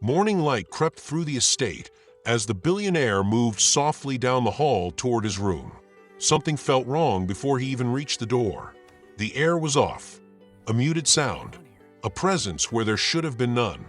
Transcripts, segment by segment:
Morning light crept through the estate as the billionaire moved softly down the hall toward his room. Something felt wrong before he even reached the door. The air was off. A muted sound. A presence where there should have been none.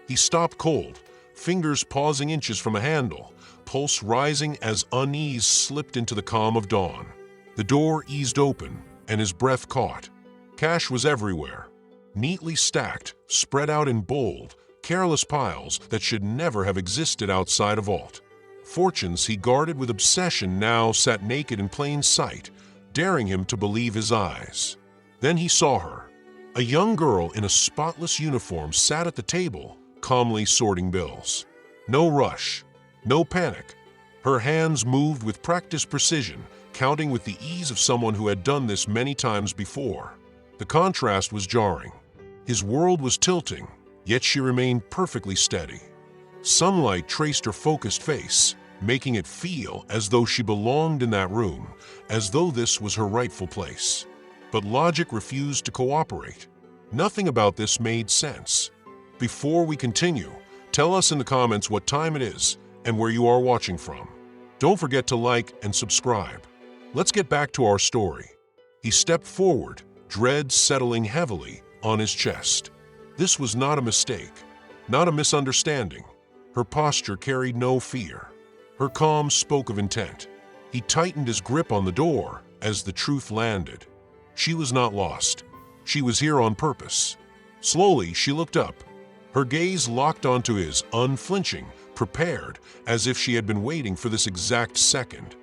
He stopped cold, fingers pausing inches from a handle, pulse rising as unease slipped into the calm of dawn. The door eased open, and his breath caught. Cash was everywhere, neatly stacked, spread out in bold, careless piles that should never have existed outside a vault. Fortunes he guarded with obsession now sat naked in plain sight, daring him to believe his eyes. Then he saw her. A young girl in a spotless uniform sat at the table, calmly sorting bills. No rush, no panic. Her hands moved with practiced precision, counting with the ease of someone who had done this many times before. The contrast was jarring. His world was tilting, yet she remained perfectly steady. Sunlight traced her focused face, making it feel as though she belonged in that room, as though this was her rightful place. But logic refused to cooperate. Nothing about this made sense. Before we continue, tell us in the comments what time it is and where you are watching from. Don't forget to like and subscribe. Let's get back to our story. He stepped forward, dread settling heavily on his chest. This was not a mistake, not a misunderstanding. Her posture carried no fear. Her calm spoke of intent. He tightened his grip on the door as the truth landed. She was not lost. She was here on purpose. Slowly, she looked up. Her gaze locked onto his, unflinching, prepared, as if she had been waiting for this exact second.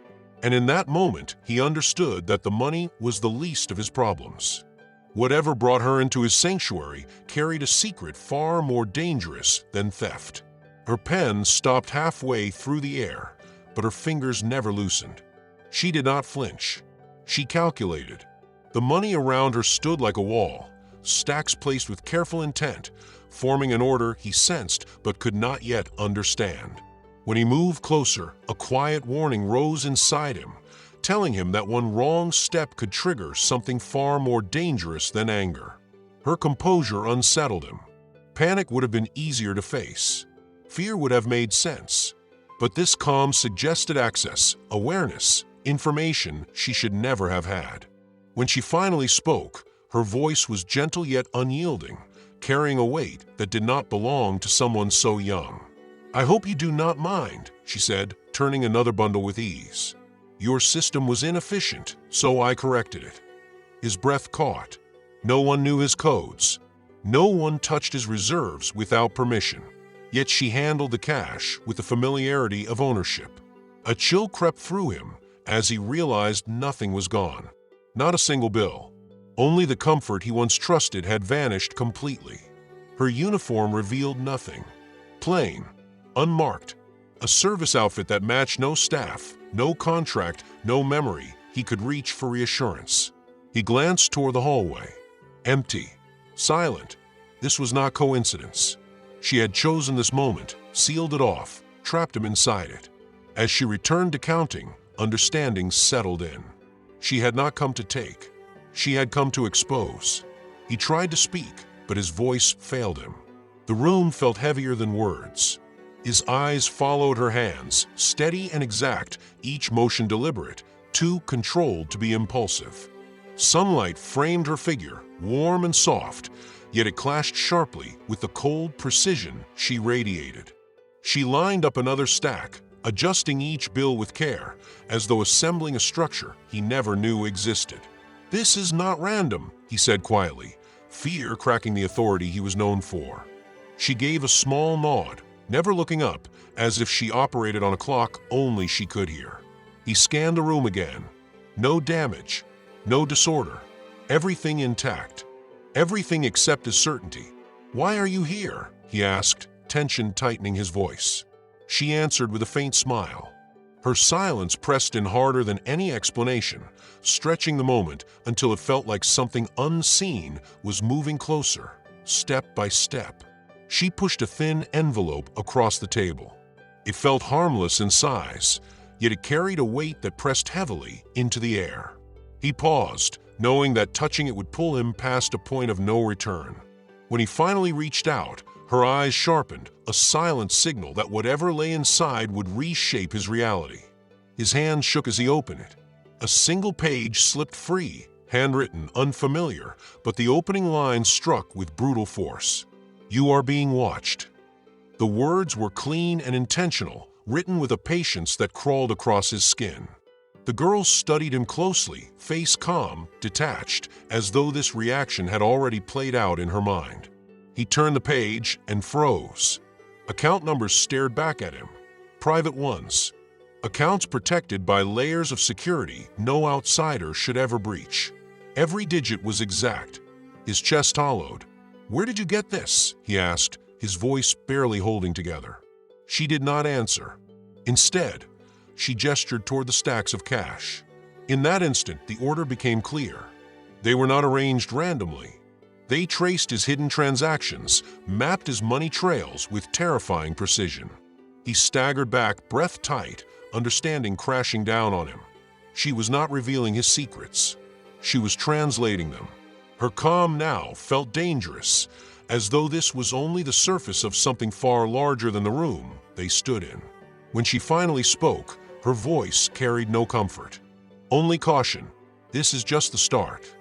And in that moment, he understood that the money was the least of his problems. Whatever brought her into his sanctuary carried a secret far more dangerous than theft. Her pen stopped halfway through the air, but her fingers never loosened. She did not flinch. She calculated. The money around her stood like a wall, stacks placed with careful intent, forming an order he sensed but could not yet understand. When he moved closer, a quiet warning rose inside him, telling him that one wrong step could trigger something far more dangerous than anger. Her composure unsettled him. Panic would have been easier to face. Fear would have made sense. But this calm suggested access, awareness, information she should never have had. When she finally spoke, her voice was gentle yet unyielding, carrying a weight that did not belong to someone so young. "I hope you do not mind," she said, turning another bundle with ease. "Your system was inefficient, so I corrected it." His breath caught. No one knew his codes. No one touched his reserves without permission. Yet she handled the cash with the familiarity of ownership. A chill crept through him as he realized nothing was gone. Not a single bill. Only the comfort he once trusted had vanished completely. Her uniform revealed nothing. Plain, unmarked. A service outfit that matched no staff, no contract, no memory he could reach for reassurance. He glanced toward the hallway. Empty. Silent. This was not coincidence. She had chosen this moment, sealed it off, trapped him inside it. As she returned to counting, understanding settled in. She had not come to take. She had come to expose. He tried to speak, but his voice failed him. The room felt heavier than words. His eyes followed her hands, steady and exact, each motion deliberate, too controlled to be impulsive. Sunlight framed her figure, warm and soft, yet it clashed sharply with the cold precision she radiated. She lined up another stack, adjusting each bill with care, as though assembling a structure he never knew existed. "This is not random," he said quietly, fear cracking the authority he was known for. She gave a small nod, never looking up, as if she operated on a clock only she could hear. He scanned the room again. No damage, no disorder, everything intact. Everything except his certainty. "Why are you here?" he asked, tension tightening his voice. She answered with a faint smile. Her silence pressed in harder than any explanation, stretching the moment until it felt like something unseen was moving closer, step by step. She pushed a thin envelope across the table. It felt harmless in size, yet it carried a weight that pressed heavily into the air. He paused, knowing that touching it would pull him past a point of no return. When he finally reached out, Her eyes sharpened, a silent signal that whatever lay inside would reshape his reality. His hand shook as he opened it. A single page slipped free, handwritten, unfamiliar, but the opening line struck with brutal force. "You are being watched." The words were clean and intentional, written with a patience that crawled across his skin. The girl studied him closely, face calm, detached, as though this reaction had already played out in her mind. He turned the page and froze. Account numbers stared back at him. Private ones. Accounts protected by layers of security no outsider should ever breach. Every digit was exact. His chest hollowed. "Where did you get this?" he asked, his voice barely holding together. She did not answer. Instead, she gestured toward the stacks of cash. In that instant, the order became clear. They were not arranged randomly. They traced his hidden transactions, mapped his money trails with terrifying precision. He staggered back, breath tight, understanding crashing down on him. She was not revealing his secrets. She was translating them. Her calm now felt dangerous, as though this was only the surface of something far larger than the room they stood in. When she finally spoke, her voice carried no comfort. Only caution. This is just the start.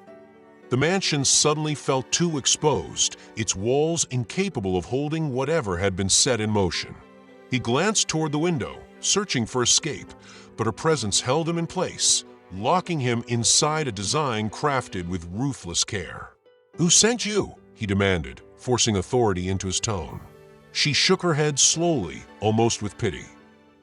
The mansion suddenly felt too exposed, its walls incapable of holding whatever had been set in motion. He glanced toward the window, searching for escape, but her presence held him in place, locking him inside a design crafted with ruthless care. "Who sent you?" he demanded, forcing authority into his tone. She shook her head slowly, almost with pity.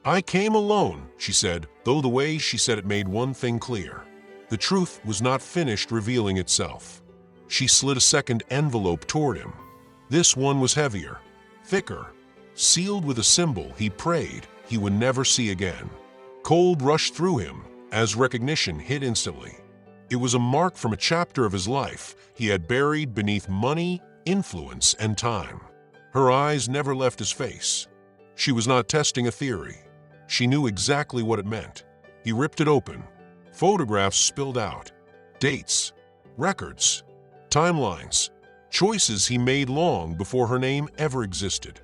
"I came alone," she said, though the way she said it made one thing clear. The truth was not finished revealing itself. She slid a second envelope toward him. This one was heavier, thicker, sealed with a symbol he prayed he would never see again. Cold rushed through him as recognition hit instantly. It was a mark from a chapter of his life he had buried beneath money, influence, and time. Her eyes never left his face. She was not testing a theory. She knew exactly what it meant. He ripped it open. Photographs spilled out. Dates, records, timelines, choices he made long before her name ever existed.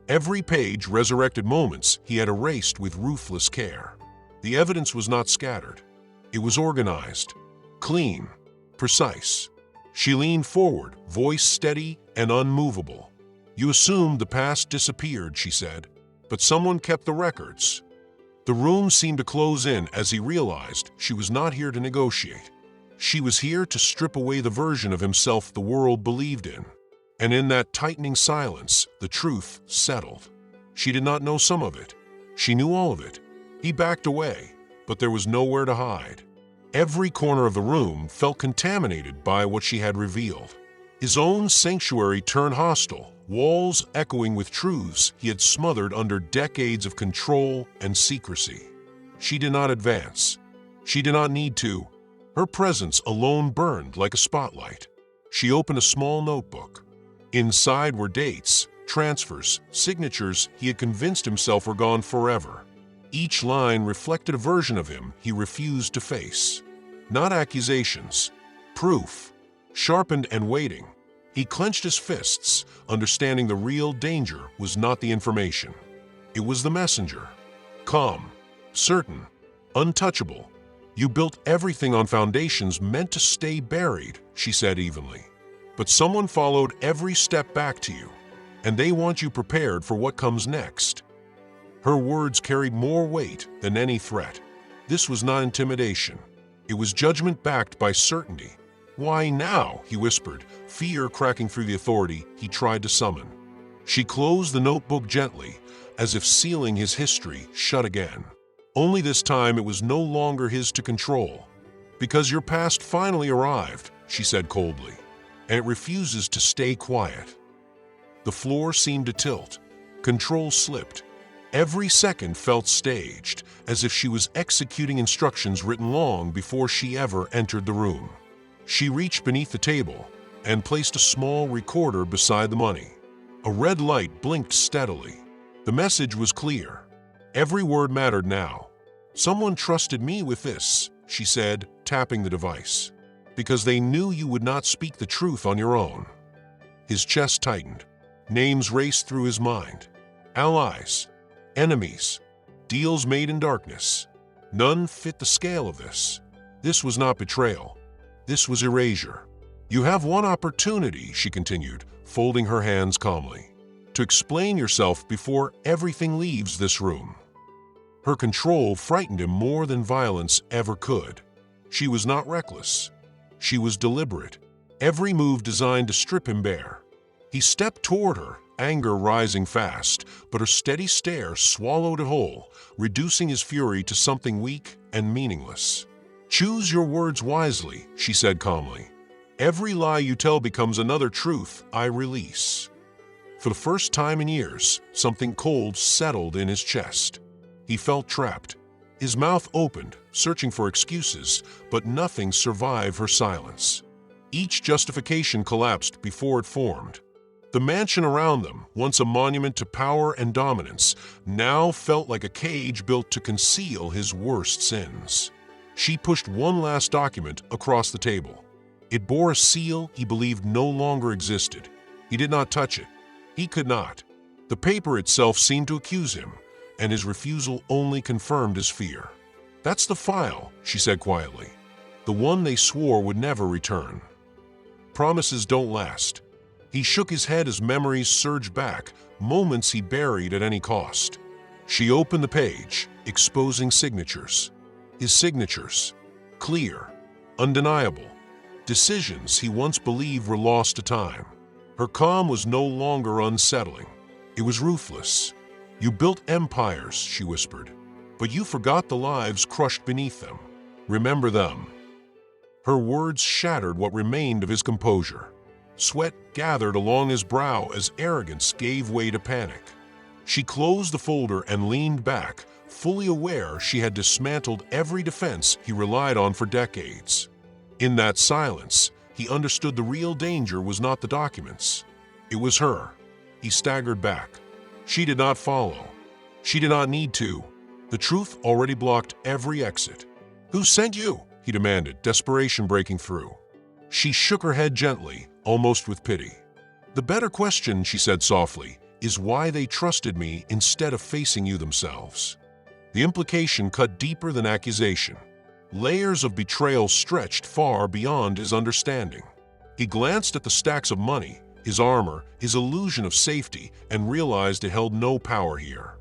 Every page resurrected moments he had erased with ruthless care. The evidence was not scattered. It was organized, clean, precise. She leaned forward, voice steady and unmovable. "You assumed the past disappeared," she said, "but someone kept the records." The room seemed to close in as he realized she was not here to negotiate. She was here to strip away the version of himself the world believed in. And in that tightening silence, the truth settled. She did not know some of it. She knew all of it. He backed away, but there was nowhere to hide. Every corner of the room felt contaminated by what she had revealed. His own sanctuary turned hostile, walls echoing with truths he had smothered under decades of control and secrecy. She did not advance. She did not need to. Her presence alone burned like a spotlight. She opened a small notebook. Inside were dates, transfers, signatures he had convinced himself were gone forever. Each line reflected a version of him he refused to face. Not accusations, proof. Sharpened and waiting, he clenched his fists, understanding the real danger was not the information. It was the messenger. Calm, certain, untouchable. "You built everything on foundations meant to stay buried," she said evenly. "But someone followed every step back to you, and they want you prepared for what comes next." Her words carried more weight than any threat. This was not intimidation. It was judgment backed by certainty. "Why now?" he whispered, fear cracking through the authority he tried to summon. She closed the notebook gently, as if sealing his history shut again. Only this time it was no longer his to control. "Because your past finally arrived," she said coldly, "and it refuses to stay quiet." The floor seemed to tilt. Control slipped. Every second felt staged, as if she was executing instructions written long before she ever entered the room. She reached beneath the table and placed a small recorder beside the money. A red light blinked steadily. The message was clear. Every word mattered now. "Someone trusted me with this," she said, tapping the device, "because they knew you would not speak the truth on your own." His chest tightened. Names raced through his mind. Allies, enemies, deals made in darkness. None fit the scale of this. This was not betrayal. This was erasure. You have one opportunity, she continued, folding her hands calmly, to explain yourself before everything leaves this room. Her control frightened him more than violence ever could. She was not reckless. She was deliberate, every move designed to strip him bare. He stepped toward her, anger rising fast, but her steady stare swallowed it whole, reducing his fury to something weak and meaningless. "Choose your words wisely," she said calmly. "Every lie you tell becomes another truth I release." For the first time in years, something cold settled in his chest. He felt trapped. His mouth opened, searching for excuses, but nothing survived her silence. Each justification collapsed before it formed. The mansion around them, once a monument to power and dominance, now felt like a cage built to conceal his worst sins. She pushed one last document across the table. It bore a seal he believed no longer existed. He did not touch it. He could not. The paper itself seemed to accuse him, and his refusal only confirmed his fear. "That's the file," she said quietly. "The one they swore would never return. Promises don't last." He shook his head as memories surged back, moments he buried at any cost. She opened the page, exposing signatures. His signatures. Clear. Undeniable. Decisions he once believed were lost to time. Her calm was no longer unsettling. It was ruthless. "You built empires," she whispered, "but you forgot the lives crushed beneath them. Remember them." Her words shattered what remained of his composure. Sweat gathered along his brow as arrogance gave way to panic. She closed the folder and leaned back, fully aware she had dismantled every defense he relied on for decades. In that silence, he understood the real danger was not the documents. It was her. He staggered back. She did not follow. She did not need to. The truth already blocked every exit. "Who sent you?" he demanded, desperation breaking through. She shook her head gently, almost with pity. "The better question," she said softly, "is why they trusted me instead of facing you themselves." The implication cut deeper than accusation. Layers of betrayal stretched far beyond his understanding. He glanced at the stacks of money, his armor, his illusion of safety, and realized it held no power here.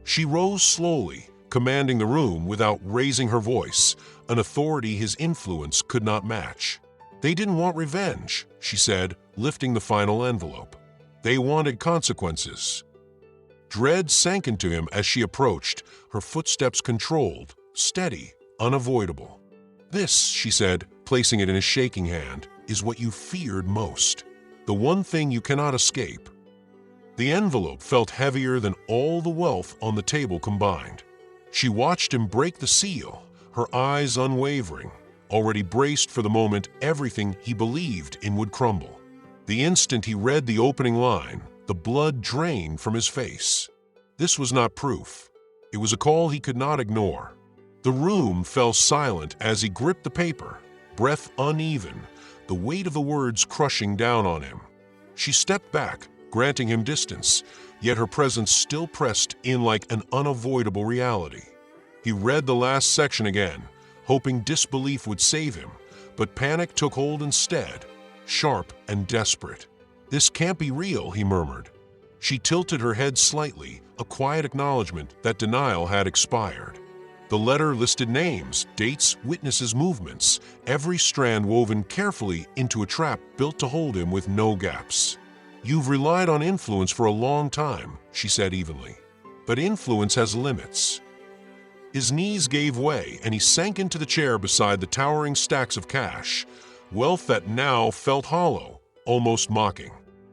She rose slowly, commanding the room without raising her voice, an authority his influence could not match. "They didn't want revenge," she said, lifting the final envelope. "They wanted consequences." Dread sank into him as she approached, her footsteps controlled, steady, unavoidable. "This," she said, placing it in his shaking hand, "is what you feared most. The one thing you cannot escape." The envelope felt heavier than all the wealth on the table combined. She watched him break the seal, her eyes unwavering, already braced for the moment everything he believed in would crumble. The instant he read the opening line, the blood drained from his face. This was not proof. It was a call he could not ignore. The room fell silent as he gripped the paper, breath uneven, the weight of the words crushing down on him. She stepped back, granting him distance, yet her presence still pressed in like an unavoidable reality. He read the last section again, hoping disbelief would save him, but panic took hold instead, sharp and desperate. "This can't be real," he murmured. She tilted her head slightly, a quiet acknowledgement that denial had expired. The letter listed names, dates, witnesses, movements, every strand woven carefully into a trap built to hold him with no gaps. "You've relied on influence for a long time," she said evenly. "But influence has limits." His knees gave way and he sank into the chair beside the towering stacks of cash, wealth that now felt hollow, almost mocking.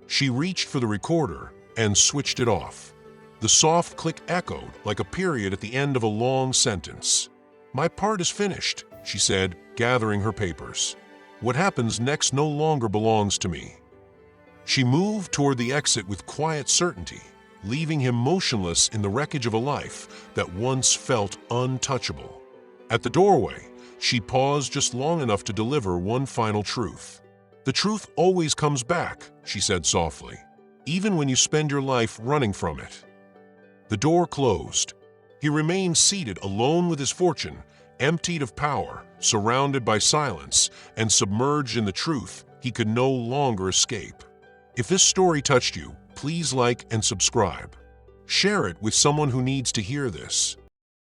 She reached for the recorder and switched it off. The soft click echoed like a period at the end of a long sentence. "My part is finished," she said, gathering her papers. "What happens next no longer belongs to me." She moved toward the exit with quiet certainty, leaving him motionless in the wreckage of a life that once felt untouchable. At the doorway, she paused just long enough to deliver one final truth. "The truth always comes back," she said softly. even when you spend your life running from it. The door closed. He remained seated alone with his fortune, emptied of power, surrounded by silence, and submerged in the truth he could no longer escape. If this story touched you, please like and subscribe. Share it with someone who needs to hear this.